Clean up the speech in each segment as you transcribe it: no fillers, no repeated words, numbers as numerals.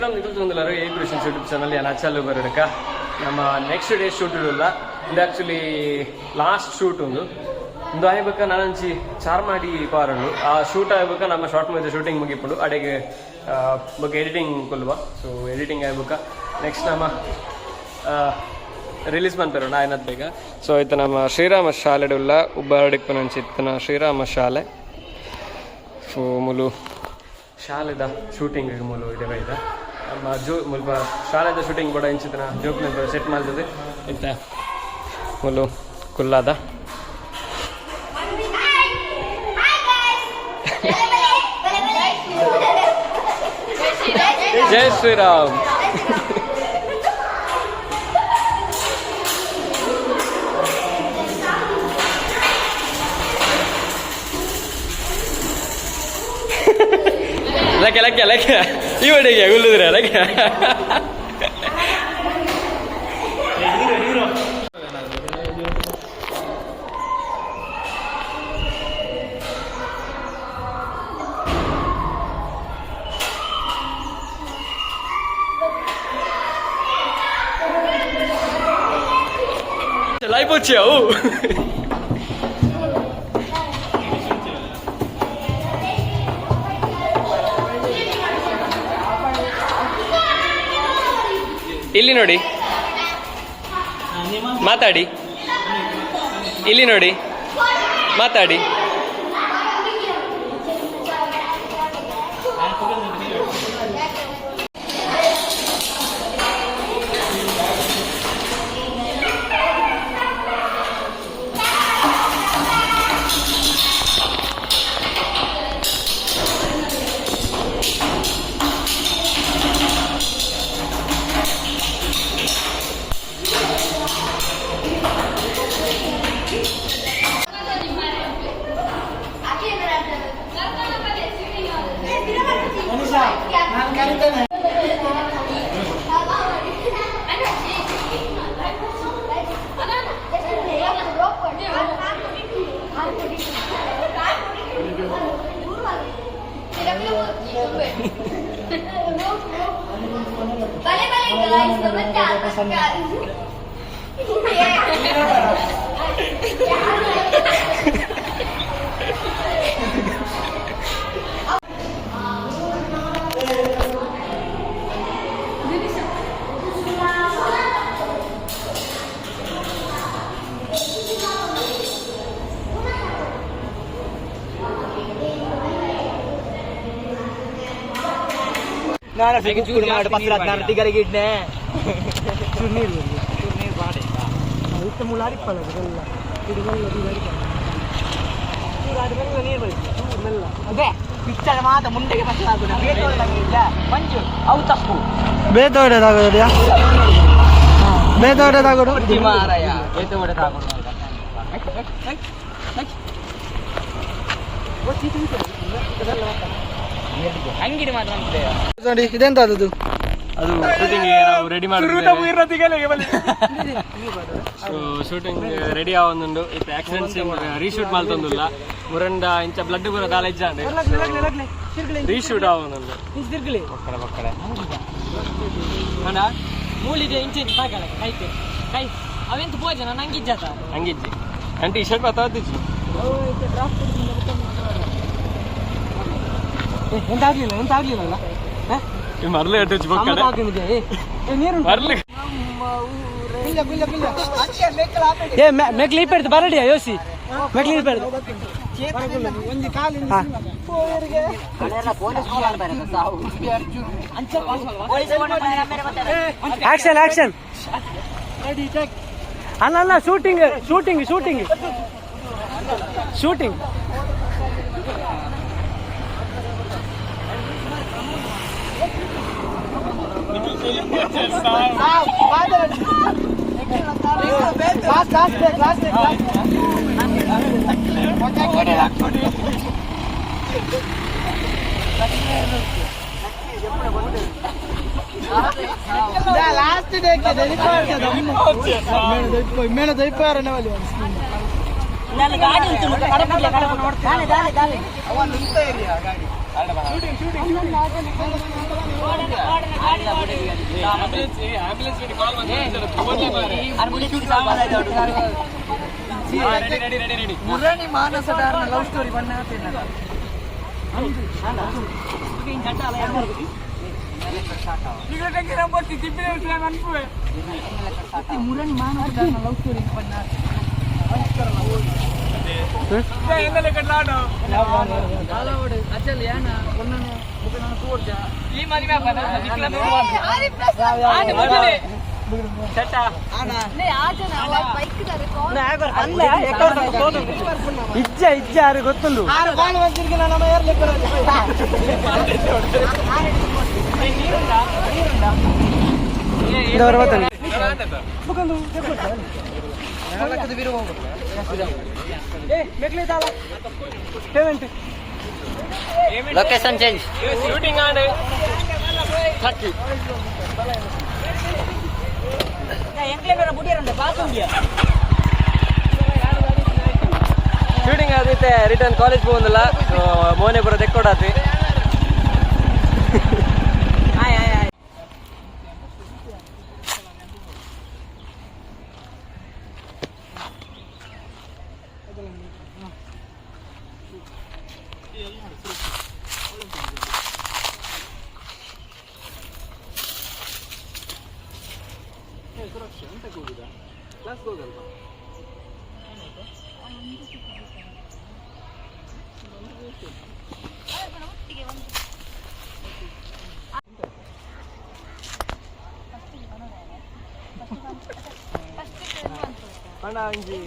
Welcome Nikhil A Krishan YouTube channel ನಾನು ಅಚಲ್ ಉಬರಡ್ಕ ನಮ್ಮ next day shoot ಇರಲ್ಲ ಇದು ಆ್ಯಕ್ಚುಲಿ ಲಾಸ್ಟ್ ಶೂಟ್ ಒಂದು ಆಯ್ಬೇಕ ನಾನಂಚಿ ಚಾರ್ ಮಾಡಿ ಪಾರಳು ಆ ಶೂಟ್ ಆಗ್ಬೇಕ ನಮ್ಮ ಶಾರ್ಟ್ ಮೂವಿ ಶೂಟಿಂಗ್ ಮುಗಿಪಡು ಅಡೆಗೆ ಬಗ್ಗೆ ಎಡಿಟಿಂಗ್ ಕೊಲ್ವ ಸೊ ಎಡಿಟಿಂಗ್ ಆಗ್ಬೇಕ ನೆಕ್ಸ್ಟ್ ನಮ್ಮ ರಿಲೀಸ್ ಮಾಡ್ತಾರೆ ಆಯ್ನದ್ ಬೇಗ ಸೊ ಆಯ್ತು ನಮ್ಮ ಶ್ರೀರಾಮ ಶಾಲೆಡುಲ್ಲ ಉಬ್ಬಾರಡಿಗೆ ಪನಂಚಿ ಇತ್ತನ ಶ್ರೀರಾಮ ಶಾಲೆ ಸೊ ಮುಲು ಶಾಲೆದ ಶೂಟಿಂಗ್ ಮೂಲು ಇದೆ ಬೈದ ನಮ್ಮ ಮುಲ್ಪ ಶಾಲೆದ ಶೂಟಿಂಗ್ ಕೂಡ ಇಂಚಿತನ ಜೋಕ್ನ ಸೆಟ್ ಮಾಡ್ತದೆ ಇತ್ತ ಮುಲು ಕುಲ್ಲಾದ ಜೈ ಶ್ರೀರಾಮ್ ಲಕ್ಕೆ ಇವಡಿಗೆ ಗುಲ್ಲಿದ್ರೆ ಲಕ್ಕೆ ಲೈಫ್ వచ్చావు ಇಲ್ಲಿ ನೋಡಿ ಮಾತಾಡಿ ಇಲ್ಲಿ ನೋಡಿ ಮಾತಾಡಿ ನಾನು ಚೂರು ಮಾಡಿ ಪತ್ರ ನಾನು ತಿಗರಿಗೆ ಇಡ್ನೆ ಚೂರ್ನೀರು ಮಾಡಿ ಇತ್ತ ಮುಲಾರಿಪ್ಪಲ್ಲ ಇದೆಲ್ಲ ತಿರುಗಲ್ಲ ಚೂರಾದ್ಮೇಲೆ ನೀರು ಬರುತ್ತೆ ಚೂರು ಮೆಲ್ಲ ಅದೇ ಪಿಕ್ಚರ್ ಮಾತ್ರ ಮುಂದೆಗೆ ಪತ್ರ ಆಗೋದು ಬೇತೋಡೆದಾಗಿಲ್ಲ ಮಂಜು ಅವು ತಪ್ಪು ಬೇತೋಡೆದಾಗೋದ್ಯಾ ಬೇತೋಡೆದಾಗೋದು ಮಾರಾಯ ಬೇತೋಡೆದಾಗೋದು ಅಂಗಡಿ ಮಾತ್ರ ಇದೆಂತ ಅದು ಶೂಟಿಂಗ್ ನಾವು ರೆಡಿ ಮಾಡಿದ್ದೇವೆ ಶೂಟಿಂಗ್ ರೆಡಿ ಆವೊಂದುಂಡು ಇತ್ತು ಆಕ್ಸಿಡೆಂಟ್ ಸೀನ್ ರೀಶೂಟ್ ಮಾಡ್ತಂದಿಲ್ಲ ಮುರಂಡ ಇಂಚ ಬ್ಲಡ್ ಕೂಡ ಕಾಲೇಜ್ ರೀಶೂಟ್ ಆವೊಂದುಂಡು ಬಕ್ಕಡೆ ಅಣ್ಣ ಮೂಲಿಗೆ ಇಂಚೆ ಇಂಚು ಬಾಗಲ ಕೈತೆ ಕೈ ಅವೆಂತ ಪೋಜ ನಾನು ಹಂಗಿಜ್ಜಿ ಅಂಟಿ ಶರ್ಟ್ ಮಾತಾಡ್ತಿದ್ವಿ ಎಂತಾಗ್ಲಿಲ್ಲ ಮರಳು ಎಟ್ಟು ಮೆಕ್ಲಿ ಪೆಡ್ದು ಬರಡಿಯಾ ಯೋಸಿ ಮೆಕ್ಲಿ ಪೆಡ್ದು ಆಕ್ಷನ್ ಆಕ್ಷನ್ ಅಲ್ಲ shooting shooting shooting shooting last day ಮೇಳ ದೈಪಾರ ಗಾಡಿ ಮುರಾನಿ ಮಾನಸದಾರನ ಲವ್ ಸ್ಟೋರಿ ಬಣ್ಣ ಮುರಾನಿ ಮಾನಸದಾರನ ಲವ್ ಸ್ಟೋರಿ ಬಣ್ಣ ಅಚಲ್ ಯಾನ ಒಂದನ್ನು ತೋರ್ಜ ಈ ಮನೆ ಇಜ್ಜ ಯಾರು ಗೊತ್ತುಂಡು ಲೊಕೇಶನ್ ಚೇಂಜ್ ಶೂಟಿಂಗ್ ಆಡ್ ಶೂಟಿಂಗ್ ಆದೈತೆ ರಿಟರ್ನ್ ಕಾಲೇಜ್ ಹೋಗಂದಿಲ್ಲ ಮೋನೆ ಬರೋ ತೆಕ್ಕೊಡಾತಿ ಅಣ್ಣ ಅಂಜಿ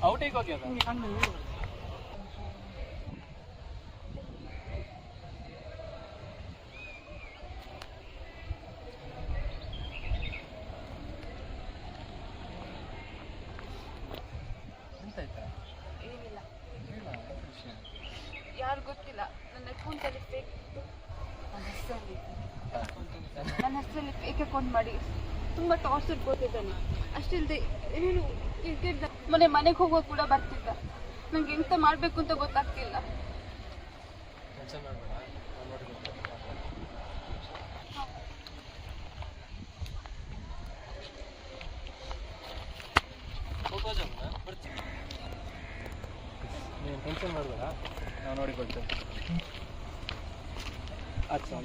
ಔಟಿಗೆ ಹೋಗ್ಯದ ಯಾರು ಗೊತ್ತಿಲ್ಲ. ನನ್ನ ಅಕೌಂಟಲ್ಲಿ ಫೇಕ್ ನನ್ನ ಹೆಸರಲ್ಲಿ ಫೇಕ್ ಅಕೌಂಟ್ ಮಾಡಿ ತುಂಬ ಟಾರ್ಚರ್ ಕೊಡ್ತಿದ್ದಾನೆ. ಅಷ್ಟಿಲ್ಲದೆ ಏನೇನು ಕ್ರಿಕೆಟ್ ಮನೆಗೆ ಹೋಗೋದು ಕೂಡ ಬರ್ತಿದ್ದ. ನಂಗೆ ಎಂತ ಮಾಡಬೇಕು ಅಂತ ಗೊತ್ತಾಗ್ತಿಲ್ಲ. ಟೆನ್ಷನ್ ಮಾಡಬೇಡ, ನಾವು ನೋಡಿಕೊಳ್ತೇವೆ. ಅಚ್ಚಾ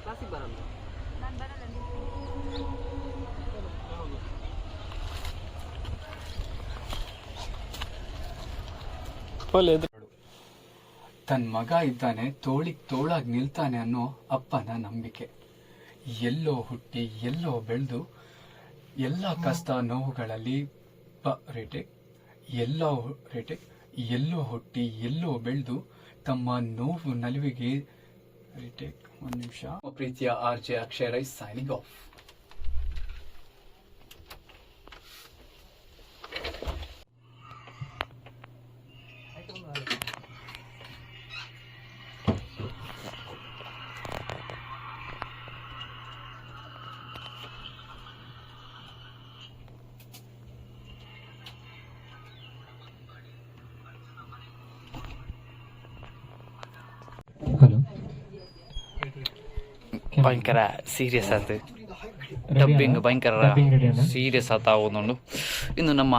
ಕ್ಲಾಸಿಗೆ ಬರಲ್ಲ. ನಾನು ಬರಲ್ಲ. ತನ್ನ ಮಗ ಇದ್ದಾನೆ, ತೋಳಿಗೆ ತೋಳಾಗಿ ನಿಲ್ತಾನೆ ಅನ್ನೋ ಅಪ್ಪನ ನಂಬಿಕೆ. ಎಲ್ಲೋ ಹುಟ್ಟಿ ಎಲ್ಲೋ ಬೆಳೆದು ಎಲ್ಲ ಕಷ್ಟ ನೋವುಗಳಲ್ಲಿ ಎಲ್ಲೋ ಹುಟ್ಟಿ ಎಲ್ಲೋ ಬೆಳೆದು ತಮ್ಮ ನೋವು ನಲಿವಿಗೆ ಒಂದು ನಿಮಿಷ. ಪ್ರೀತಿಯ RJ Akshay Rai signing off. ಭಯಂಕರ ಸೀರಿಯಸ್ ಆಯ್ತು. ಡಬ್ಬಿಂಗ್ ಭಯಂಕರ ಸೀರಿಯಸ್ ಆಗುന്നുണ്ട്. ಇನ್ನು ನಮ್ಮ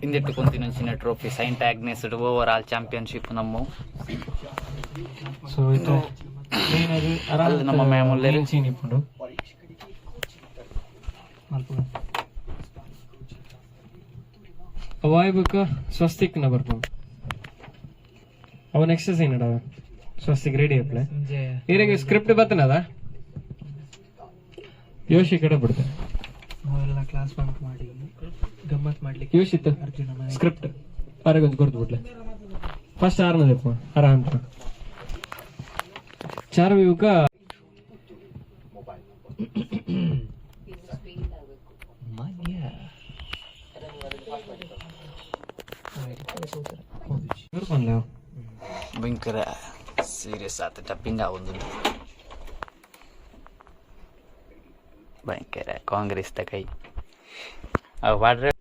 ಇಂದಿಟ್ಟುಕೊಂತಿನ trophy Saint Agnes overall championship ನಮ್ಮ ನಮ್ಮ ಮ್ಯಾಮುಲ್ಲೇರು ಅವಾಯ್ಬಕ್ಕ ಸ್ವಸ್ತಿಕ್ ನ ಬರ್ಬೋದು. ಅವನ್ ಎಕ್ಸಸೈಸ್ ಏನಡ ಸ್ವಸ್ತಿಕ್ ರೆಡಿ ಅಪ್ಲೆ ಏನಾಗ ಸ್ಕ್ರಿಪ್ಟ್ ಬತ್ತನದ ಯೋಶಿ ಕಡೆ ಬಿಡ್ತಾರೆ. ನಾವೆಲ್ಲ ಕ್ಲಾಸ್ ಬಂಕ್ ಮಾಡಿ ಗಮ್ಮತ್ ಮಾಡ್ಲಿಕ್ಕೆ ಯೋಶಿತ್ ಸ್ಕ್ರಿಪ್ಟ್ ಹೊರಗೊಂದು ಕೊಡ್ದು ಬಿಡ್ಲೆ. ಫಸ್ಟ್ ಆರ್ನದಪ್ಪ ಅರಹಂತ ಚಾರ್ವಿಕ ಭಯಂಕರ ಸೀರಿಯಸ್ ಆತ ಟಪ್ಪಿಂಗ್ ಆಗುದು ಭಯಂಕರ ಕಾಂಗ್ರೆಸ್ ದ ಕೈ ವಾಡ್ರೆ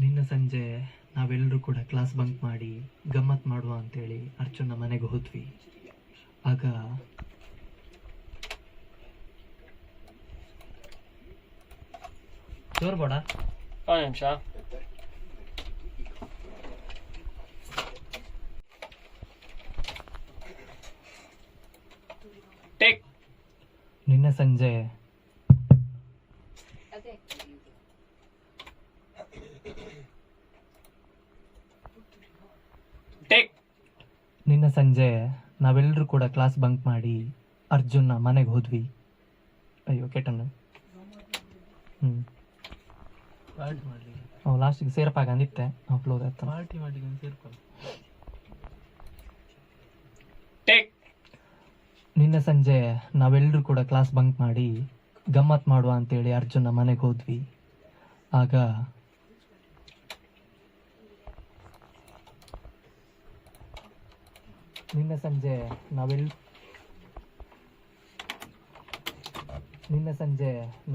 ನಿನ್ನ ಸಂಜೆ ನಾವೆಲ್ಲರೂ ಕೂಡ ಕ್ಲಾಸ್ ಬಂಕ್ ಮಾಡಿ ಗಮ್ಮತ್ ಮಾಡುವ ಅಂತೇಳಿ ಅರ್ಜುನ ಮನೆಗೆ ಹೋದ್ವಿ. ಆಗ ಜೋರ್ಬೋಡ ನಿಮಿಷ ಟೇಕ್. ನಿನ್ನ ಸಂಜೆ ಟೇಕ್. ನಿನ್ನ ಸಂಜೆ ನಾವೆಲ್ಲರೂ ಕೂಡ ಕ್ಲಾಸ್ ಬಂಕ್ ಮಾಡಿ ಅರ್ಜುನ್ನ ಮನೆಗೆ ಹೋದ್ವಿ. ಅಯ್ಯೋ ಕೆಟ್ಟನ್ನು ಲಾಸ್ಟಿಗೆ ಸೇರ್ಪಾಗ ಅಂದಿತ್ತೆ ಅಪ್ಲೋಡ್ ಆಯ್ತು. ಪಾರ್ಟಿ ಮಾಡಿ ಸೇರ್ಪಾಗ. ಟೇಕ್. ನಿನ್ನ ಸಂಜೆ ನಾವೆಲ್ಲರೂ ಕೂಡ ಕ್ಲಾಸ್ ಬಂಕ್ ಮಾಡಿ ಗಮ್ಮತ್ ಮಾಡುವ ಅಂತೇಳಿ ಅರ್ಜುನ ಮನೆಗೆ ಹೋದ್ವಿ. ಆಗ ನಿನ್ನ ಸಂಜೆ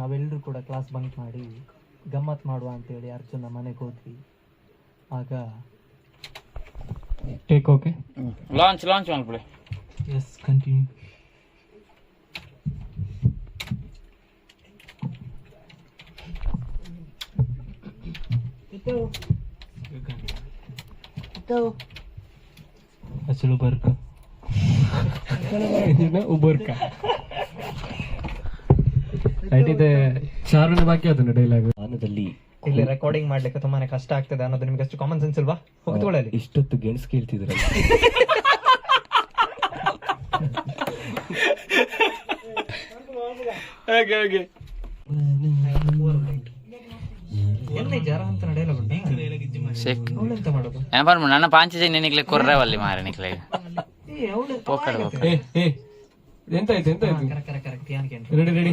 ನಾವೆಲ್ಲರೂ ಕೂಡ ಕ್ಲಾಸ್ ಬಂಕ್ ಮಾಡಿ ಗಮ್ಮತ್ ಮಾಡುವ ಅಂತೇಳಿ ಅರ್ಜುನ ಮನೆಗೆ ಹೋದ್ವಿ. ಆಗ ಟೇಕ್. ಓಕೆ ಲಾಂಚ್ ಮಾಡ್ಬಿಡಿ. Yes continue. Achal Ubaradka. Ubaradka. Right ಇದೆ. ಚಾರಣ ಬಾಕಿ ಅದನ್ನ ಡೈಲಾಗ್ ಅನ್ನೋದಲ್ಲಿ ಇಲ್ಲಿ ರೆಕಾರ್ಡಿಂಗ್ ಮಾಡ್ಲಿಕ್ಕೆ ತುಂಬಾನೇ ಕಷ್ಟ ಆಗ್ತದೆ ಅನ್ನೋದು ನಿಮ್ಗೆ ಅಷ್ಟು ಕಾಮನ್ ಸೆನ್ಸ್ ಇಲ್ವಾ? ಹೋಗ್ತೊಳ್ಳಿ. ಇಷ್ಟೊತ್ತು ಗೆಣಸ್ ಕೇಳ್ತಿದ್ರಲ್ಲ. ನನ್ನ ಪಾಂಚಜನ್ಯ ನಿಕ್ಲೆ ಕೊರ್ರವಲ್ಲಿ ಮಾರ ನಿಕ್ಲೆ ರೆಡಿ.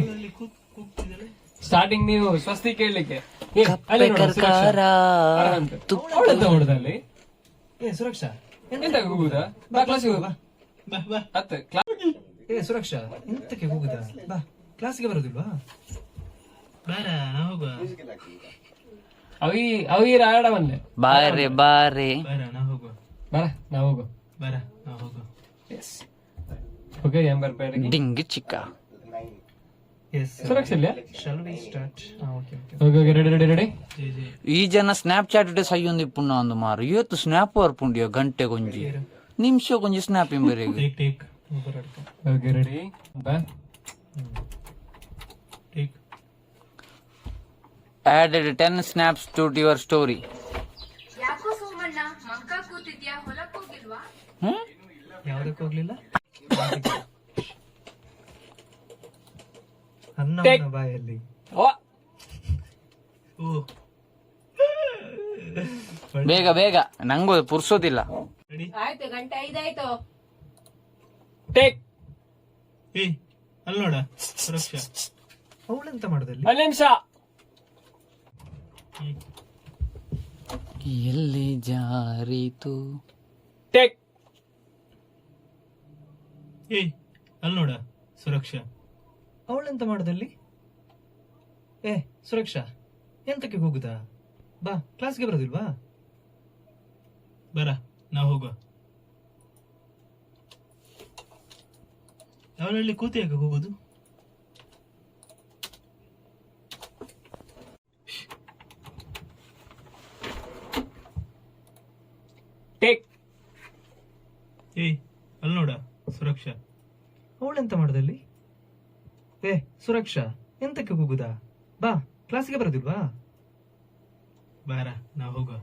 ಸ್ಟಾರ್ಟಿಂಗ್ ನೀವು ಸ್ವಸ್ತಿಕ್ ಕೇಳಲಿಕ್ಕೆ ಹೊಡೆದಲ್ಲಿ ಸುರಕ್ಷಾ ಎಂತ ಹೋಗುದಾ? ಬಾ ಕ್ಲಾಸಿಗೆ ಹೋಗ. ಸುರಕ್ಷಾ ಎಂತಕ್ಕೆ ಹೋಗುದಾ? ಬಾ ಕ್ಲಾಸ್ಗೆ ಬರೋದಿಲ್ವಾ? ಬಾರ ನಾ ಹೋಗುವ. ಅವಿ ಆಡವನ್ನೇ ಬಾರೆ ಬಾರೆ ಬಾರ ನಾ ಹೋಗುವ. ಬರ ನಾ ಹೋಗು. ಬಾರ ನಾ ಹೋಗುವ. Yes okay. ಡಿಂಗ್ ಚಿಕ್ಕ ರೆಡಿ. ಈ ಜನ ಸ್ನಾಪ್ ಚಾಟ್ ಸಯ್ಯೊಂದು ಪುಣ್ಣ ಒಂದು ಮಾರು ಇವತ್ತು ಸ್ನಾಪ್ ವರ್ಪುಂಡಿಯೋ ಗಂಟೆ ಕೊಂಜಿ ನಿಮಿಷ ಕೊಂಜಿ snap ಎಂಬರಿಗೆ ready. added 10 snaps to your story. ಯಾಕೋ ಸೋಮಣ್ಣ ಮಂಕ ಕೂತಿದ್ಯಾ? ಹೊಲಕ್ಕೆ ಹೋಗಿಲ್ವಾ? ಯಾವ್ದಕ್ಕೆ ಹೋಗ್ಲಿಲ್ಲ? ಅನ್ನ ಬಾಯಲ್ಲಿ. ಬೇಗ ಬೇಗ ನಂಗೂ ಪುರ್ಸೋದಿಲ್ಲ. ಆಯ್ತು, ಗಂಟೆ 5 ಆಯ್ತು. ಟೇಕ್. ಅಲ್ಲಿ ನೋಡ ಸುರಕ್ಷಾ ಅವಳೆಂತ ಮಾಡೋದಲ್ಲಿ? ಅಲ್ಲಿ ನಿಮಿಷ. ಎಲ್ಲಿ ಜಾರಿತು? ಟೇಕ್. ಅಲ್ಲಿ ನೋಡ ಸುರಕ್ಷಾ ಅವಳೆಂತ ಮಾಡೋದಲ್ಲಿ? ಸುರಕ್ಷಾ ಎಂತಕ್ಕೆ ಹೋಗುದಾ? ಬಾ ಕ್ಲಾಸ್ಗೆ ಬರೋದಿಲ್ವಾ? ಬರ ನಾ ಹೋಗುವ. ಅವಳಲ್ಲಿ ಕೂತಿ ಯಾಕೆ ಹೋಗುದು? ಟೇಕ್. ಅಲ್ಲಿ ನೋಡ ಸುರಕ್ಷಾ ಅವಳೆಂತ ಮಾಡೋದಲ್ಲಿ? ಸುರಕ್ಷಾ ಎಂತಕ್ಕೆ ಹೋಗುದಾ? ಬಾ ಕ್ಲಾಸ್ಗೆ ಬರೋದಿಲ್ವಾ? ಬಾರ ನಾ ಹೋಗುವ.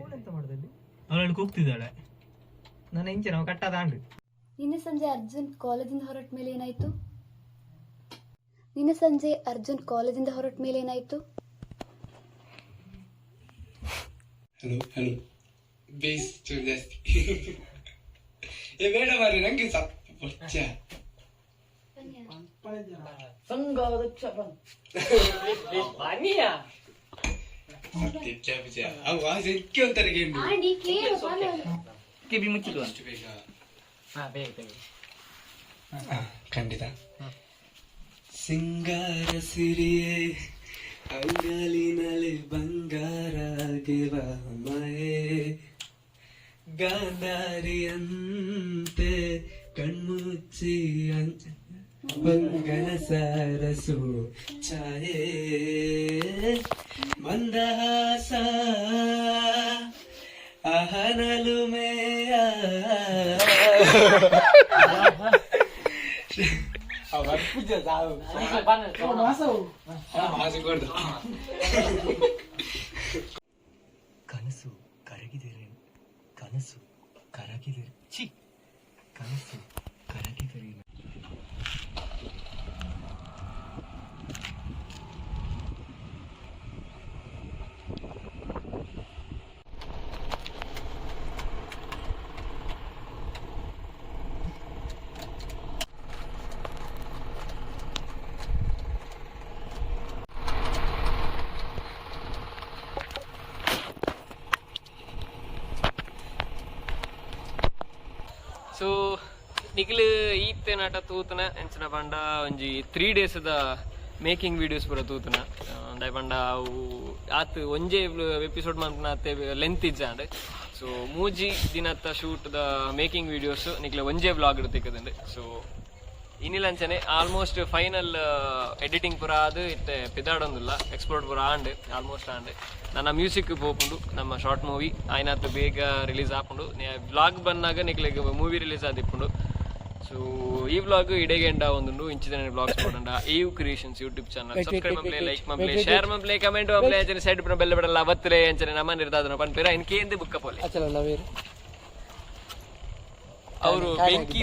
ಅವಳೆಂತ ಮಾಡೋದಲ್ಲಿ? ಅವಳಲ್ಲಿ ಕೂಗ್ತಿದ್ದಾಳೆ. ನನ್ನ ಇಂಚೆ ನಾವು ಕಟ್ಟದ ಅಂಡು. ನಿನ್ನೆ ಸಂಜೆ ಅರ್ಜುನ್ ಕಾಲೇಜಿಂದ ಹೊರಟ ಮೇಲೆ ಏನಾಯ್ತು? ನಿನ್ನೆ ಸಂಜೆ ಅರ್ಜುನ್ ಕಾಲೇಜಿಂದ ಹೊರಟ ಮೇಲೆ ಏನಾಯ್ತು? ಹಲೋ ಬೇಸ್ ಜಾಸ್ತಿ ಏ ಬೇಡ ಮಾರಿ ನಂಗೆ ಪಚ್ಚ ಖಂಡಿತ. ಸಿಂಗಾರ ಸಿರಿಯೇ ಅಂಗಲಿನಲ್ಲಿ ಬಂಗಾರಾಗಿವ ಮಯೇ ಗಾಂಧಾರಿಯಂತೆ ಕಣ್ಮುಚ್ಚಿ ಮಂಗಲ ಸರಸು ಛಾಯೆ ಮಂದಹಾಸ ಅಹನಲು ಮೇಯ ಕನಸು ಕರಗಿದರೆ ಕನಸು ಕರಗಿದರೆ ಕನಸು ಕರಗಿದರೆ ಸೊ ನಿಖಿಲ್ ಈತೆ ನಾಟ ತೂತನ ಎಂಚಿನ ಪಂಡ ಒಂಜಿ 3 days ಮೇಕಿಂಗ್ ವಿಡಿಯೋಸ್ ಪೂರ ತೂತನ ದಾಯ್ ಪಂಡ ಅವು ಆತ್ ಒಂಜೇ ಎಪಿಸೋಡ್ ಮನ್ಪುನ ಆತೆ ಲೆಂತ್ ಇಜ್ಜಾಂಡ್. ಸೊ ಮೂಜಿ ದಿನತ್ತ shoot the making videos Nikhil ಒಂಜೇ ವ್ಲಾಗ್ ತಿಕ್ಕದಂಡು. ಸೊ ಇನ್ನಿಲ್ಲಂಚನೆ ಆಲ್ಮೋಸ್ಟ್ ಫೈನಲ್ ಎಡಿಟಿಂಗ್ ಪೂರ ಅದು ಇತ್ತೆ ಪಿದಾಡೊಂದಿಲ್ಲ ಎಕ್ಸ್ಪೋರ್ಟ್ ಪೂರ ಆಂಡ್ ಆಲ್ಮೋಸ್ಟ್ ಆಂಡ್ ನನ್ನ ಮ್ಯೂಸಿಕ್ ಹೋಗ್ಕೊಂಡು ನಮ್ಮ ಶಾರ್ಟ್ ಮೂವಿ ಆಯ್ನತ್ತು ಬೇಗ ರಿಲೀಸ್ ಹಾಕೊಂಡು ವ್ಲಾಗ್ ಬಂದಾಗ ನಿಕ್ಲಿಗೆ ಮೂವಿ ರಿಲೀಸ್ ಆದಿಪ್ಪುಂಡು. ಸೊ ಈ ವ್ಲಾಗ್ ಇಡೆಗೆ ಎಂಡ ಒಂದು ಇಂಚಿನ ವ್ಲಾಗ್ಸ್ ನೋಡಂಡ EU creations YouTube channel subscribe ಮಪ್ಲೆ ಲೈಕ್ ಮಪ್ಲೆ ಶೇರ್ ಮಪ್ಲೆ ಕಮೆಂಟ್ ಮಪ್ಲೆ ಅಂಚನೆ ಸೈಡ್ ಪುರ ಬೆಲ್ಲ ಬಿಡಲ್ಲ ಅವತ್ತಲೇ ಅಂಚನೆ ನಮ್ಮ ನಿರ್ದಾದನ ಪನ್ಪೇರ ಇನ್ಕೇಂದೆ ಬುಕ್ಕ ಪೋಲೆ ಅವರು ಬೆಂಕಿ